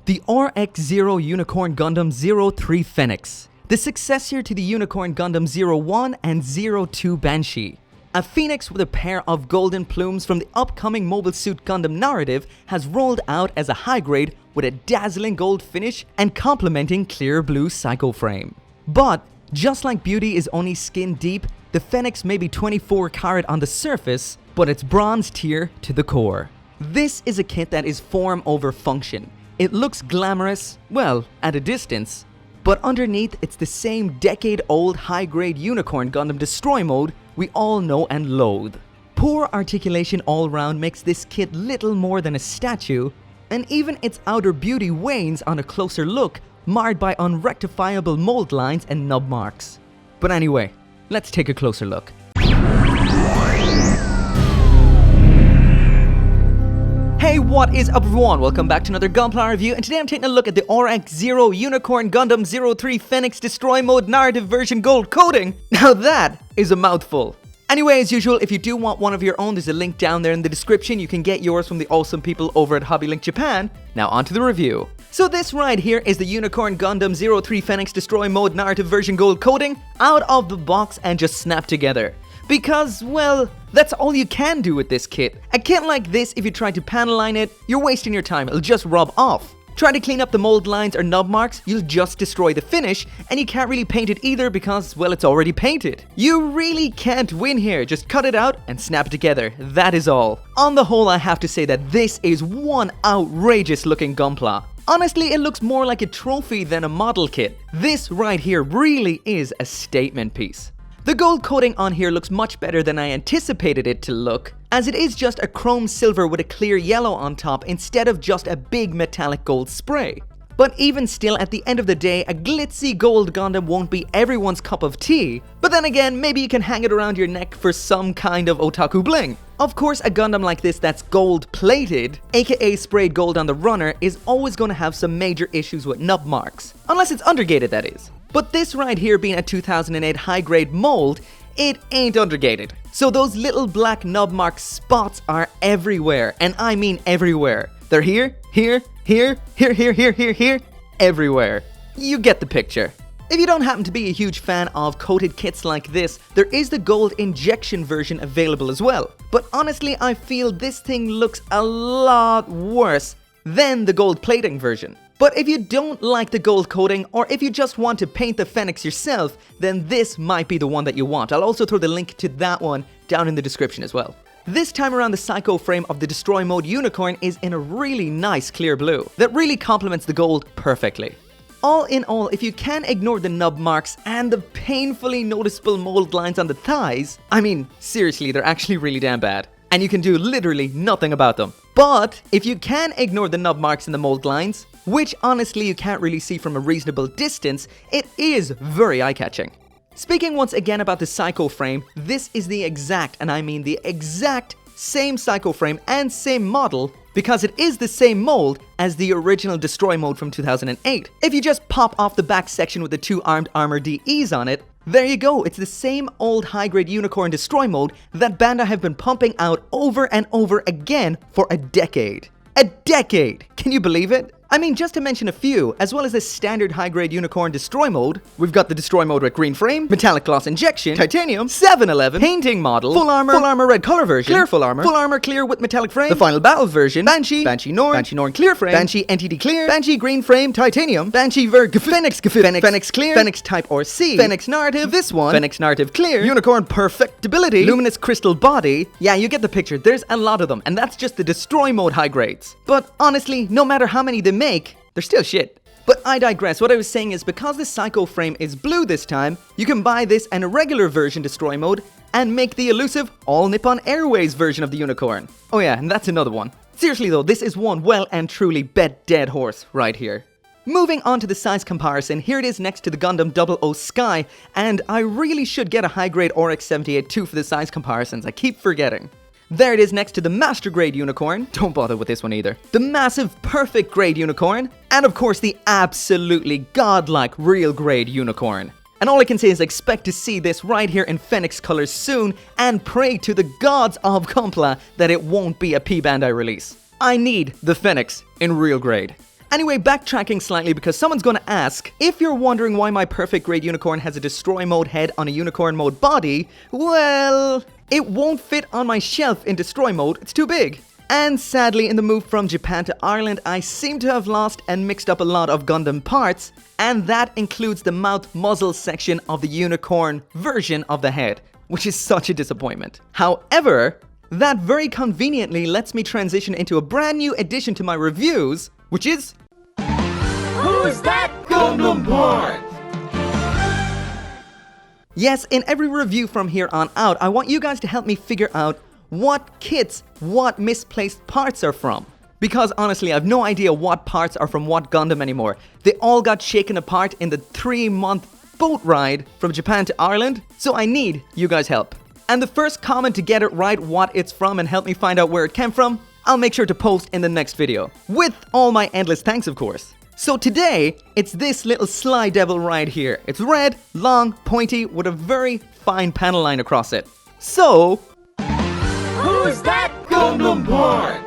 The RX-0 Unicorn Gundam 03 Phenex, the successor to the Unicorn Gundam 01 and 02 Banshee. A phoenix with a pair of golden plumes from the upcoming Mobile Suit Gundam narrative has rolled out as a high grade with a dazzling gold finish and complementing clear blue psycho frame. But just like beauty is only skin deep, the Phenex may be 24 karat on the surface, but it's bronze tier to the core. This is a kit that is form over function. It looks glamorous, well, at a distance, but underneath it's the same decade-old high-grade Unicorn Gundam Destroy mode we all know and loathe. Poor articulation all round makes this kit little more than a statue, and even its outer beauty wanes on a closer look, marred by unrectifiable mold lines and nub marks. But anyway, let's take a closer look. Hey, what is up everyone? Welcome back to another Gunpla review, and today I'm taking a look at the RX-0 Unicorn Gundam 03 Phenex Destroy Mode Narrative Version Gold Coating. Now that is a mouthful. Anyway, as usual, if you do want one of your own, there's a link down there in the description. You can get yours from the awesome people over at HobbyLink Japan. Now on to the review. So this right here is the Unicorn Gundam 03 Phenex Destroy Mode Narrative Version Gold Coating out of the box and just snapped together. Because, well, that's all you can do with this kit. A kit like this, if you try to panel line it, you're wasting your time, it'll just rub off. Try to clean up the mold lines or nub marks, you'll just destroy the finish, and you can't really paint it either because, well, it's already painted. You really can't win here, just cut it out and snap it together, that is all. On the whole, I have to say that this is one outrageous looking Gunpla. Honestly, it looks more like a trophy than a model kit. This right here really is a statement piece. The gold coating on here looks much better than I anticipated it to look, as it is just a chrome silver with a clear yellow on top instead of just a big metallic gold spray. But even still, at the end of the day, a glitzy gold Gundam won't be everyone's cup of tea, but then again, maybe you can hang it around your neck for some kind of otaku bling. Of course, a Gundam like this that's gold plated, aka sprayed gold on the runner, is always going to have some major issues with nub marks, unless it's undergated, that is. But this right here being a 2008 high-grade mold, it ain't undergated. So those little black nub mark spots are everywhere, and I mean everywhere. They're here, everywhere. You get the picture. If you don't happen to be a huge fan of coated kits like this, there is the gold injection version available as well. But honestly, I feel this thing looks a lot worse than the gold plating version. But if you don't like the gold coating, or if you just want to paint the Phenex yourself, then this might be the one that you want. I'll also throw the link to that one down in the description as well. This time around, the psycho frame of the Destroy Mode Unicorn is in a really nice clear blue that really complements the gold perfectly. All in all, if you can ignore the nub marks and the painfully noticeable mold lines on the thighs, I mean, seriously, they're actually really damn bad, and you can do literally nothing about them. But if you can ignore the nub marks and the mold lines, which honestly you can't really see from a reasonable distance, it is very eye-catching. Speaking once again about the psycho frame, this is the exact, and I mean the exact same psycho frame and same model, because it is the same mold as the original Destroy mode from 2008. If you just pop off the back section with the two armed armor DEs on it, there you go, it's the same old high-grade Unicorn Destroy mode that Bandai have been pumping out over and over again for a decade. A decade! Can you believe it? I mean, just to mention a few, as well as the standard high-grade Unicorn Destroy mode, we've got the Destroy mode with green frame, metallic gloss injection, titanium, 711, painting model, full armor red color version, clear full armor clear with metallic frame, the final battle version, Banshee Norn clear frame, Banshee NTD clear, Banshee green frame, titanium, Banshee Phenex clear, Phenex type or C, Phenex narrative, this one, Phenex narrative clear, Unicorn perfectibility, luminous crystal body. Yeah, you get the picture, there's a lot of them, and that's just the Destroy mode high grades. But honestly, no matter how many they make, they're still shit. But I digress. What I was saying is, because the psycho frame is blue this time, you can buy this and a regular version Destroy mode and make the elusive All Nippon Airways version of the Unicorn. Oh yeah, and that's another one. Seriously though, this is one well and truly bet dead horse right here. Moving on to the size comparison, here it is next to the Gundam 00 Sky, and I really should get a high grade RX-78 too for the size comparisons, I keep forgetting. There it is next to the Master Grade Unicorn, don't bother with this one either, the massive Perfect Grade Unicorn, and of course the absolutely godlike Real Grade Unicorn. And all I can say is expect to see this right here in Phenex colors soon, and pray to the gods of Gunpla that it won't be a P-Bandai release. I need the Phenex in real grade. Anyway, backtracking slightly because someone's gonna ask, if you're wondering why my perfect grade unicorn has a destroy mode head on a unicorn mode body, well, it won't fit on my shelf in destroy mode, it's too big. And sadly, in the move from Japan to Ireland, I seem to have lost and mixed up a lot of Gundam parts, and that includes the mouth muzzle section of the unicorn version of the head, which is such a disappointment. However, that very conveniently lets me transition into a brand new addition to my reviews, which is... Who's that Gundam part? Yes, in every review from here on out, I want you guys to help me figure out what kits, what misplaced parts are from. Because honestly, I have no idea what parts are from what Gundam anymore. They all got shaken apart in the 3-month boat ride from Japan to Ireland, so I need you guys' help. And the first comment to get it right what it's from and help me find out where it came from, I'll make sure to post in the next video. With all my endless thanks, of course. So today, it's this little Sly Devil right here. It's red, long, pointy, with a very fine panel line across it. So... Who's that Gundam part?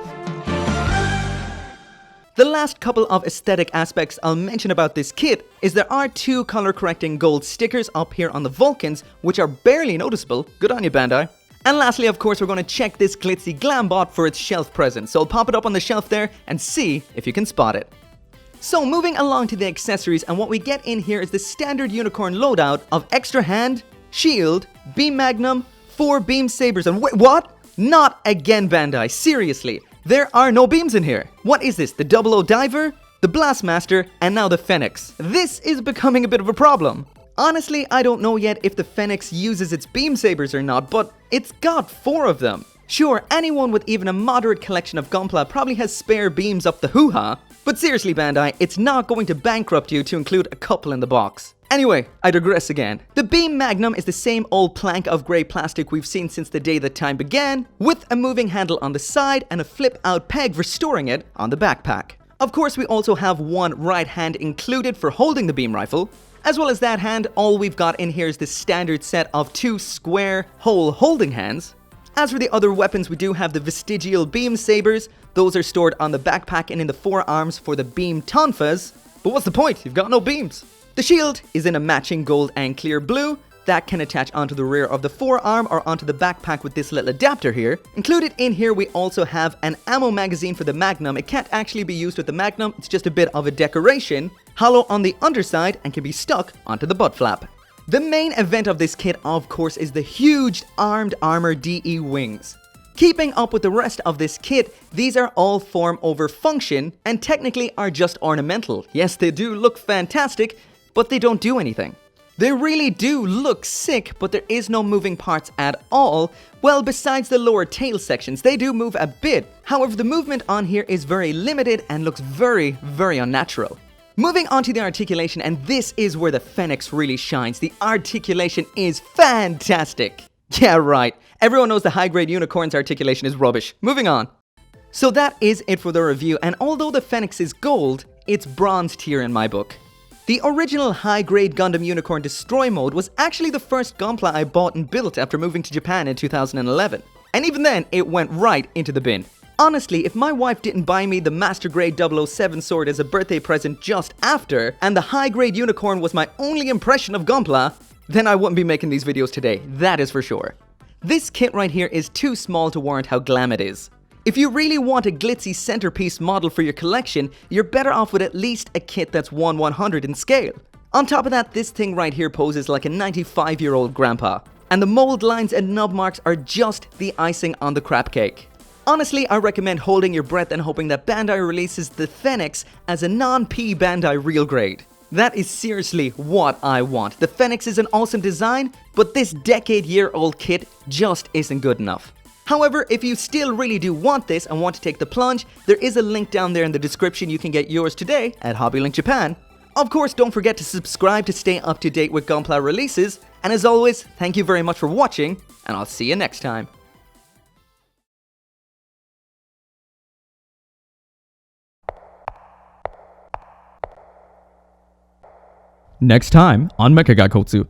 The last couple of aesthetic aspects I'll mention about this kit is there are 2 color correcting gold stickers up here on the Vulcans, which are barely noticeable. Good on you, Bandai. And lastly, of course, we're going to check this glitzy glam bot for its shelf presence. So I'll pop it up on the shelf there and see if you can spot it. So moving along to the accessories, and what we get in here is the standard unicorn loadout of extra hand, shield, beam magnum, 4 beam sabers, and wait, what? Not again, Bandai, seriously. There are no beams in here. What is this, the 00 diver, the blastmaster, and now the Phenex? This is becoming a bit of a problem. Honestly, I don't know yet if the Phenex uses its beam sabers or not, but it's got 4 of them. Sure, anyone with even a moderate collection of Gunpla probably has spare beams up the hoo-ha, but seriously, Bandai, it's not going to bankrupt you to include a couple in the box. Anyway, I digress again. The Beam Magnum is the same old plank of grey plastic we've seen since the day that time began, with a moving handle on the side and a flip-out peg for storing it on the backpack. Of course, we also have 1 right hand included for holding the beam rifle. As well as that hand, all we've got in here is the standard set of 2 square hole holding hands. As for the other weapons, we do have the vestigial beam sabers. Those are stored on the backpack and in the forearms for the beam tonfas. But what's the point? You've got no beams. The shield is in a matching gold and clear blue. That can attach onto the rear of the forearm or onto the backpack with this little adapter here. Included in here, we also have an ammo magazine for the Magnum. It can't actually be used with the Magnum. It's just a bit of a decoration. Hollow on the underside and can be stuck onto the butt flap. The main event of this kit, of course, is the huge armed armor DE wings. Keeping up with the rest of this kit, these are all form over function and technically are just ornamental. Yes, they do look fantastic, but they don't do anything. They really do look sick, but there is no moving parts at all. Well, besides the lower tail sections, they do move a bit. However, the movement on here is very limited and looks very, very unnatural. Moving on to the articulation, and this is where the Phenex really shines. The articulation is fantastic. Yeah, right. Everyone knows the high-grade unicorn's articulation is rubbish. Moving on. So that is it for the review, and although the Phenex is gold, it's bronze tier in my book. The original high-grade Gundam Unicorn Destroy mode was actually the first Gunpla I bought and built after moving to Japan in 2011. And even then, it went right into the bin. Honestly, if my wife didn't buy me the Master Grade 007 sword as a birthday present just after, and the high-grade unicorn was my only impression of Gunpla, then I wouldn't be making these videos today, that is for sure. This kit right here is too small to warrant how glam it is. If you really want a glitzy centerpiece model for your collection, you're better off with at least a kit that's 1/100 in scale. On top of that, this thing right here poses like a 95-year-old grandpa. And the mold lines and nub marks are just the icing on the crap cake. Honestly, I recommend holding your breath and hoping that Bandai releases the Phenex as a non-P Bandai real grade. That is seriously what I want. The Phenex is an awesome design, but this decade-year-old kit just isn't good enough. However, if you still really do want this and want to take the plunge, there is a link down there in the description. You can get yours today at HobbyLink Japan. Of course, don't forget to subscribe to stay up to date with Gunpla releases. And as always, thank you very much for watching, and I'll see you next time. Next time on MECHA GAIKOTSU.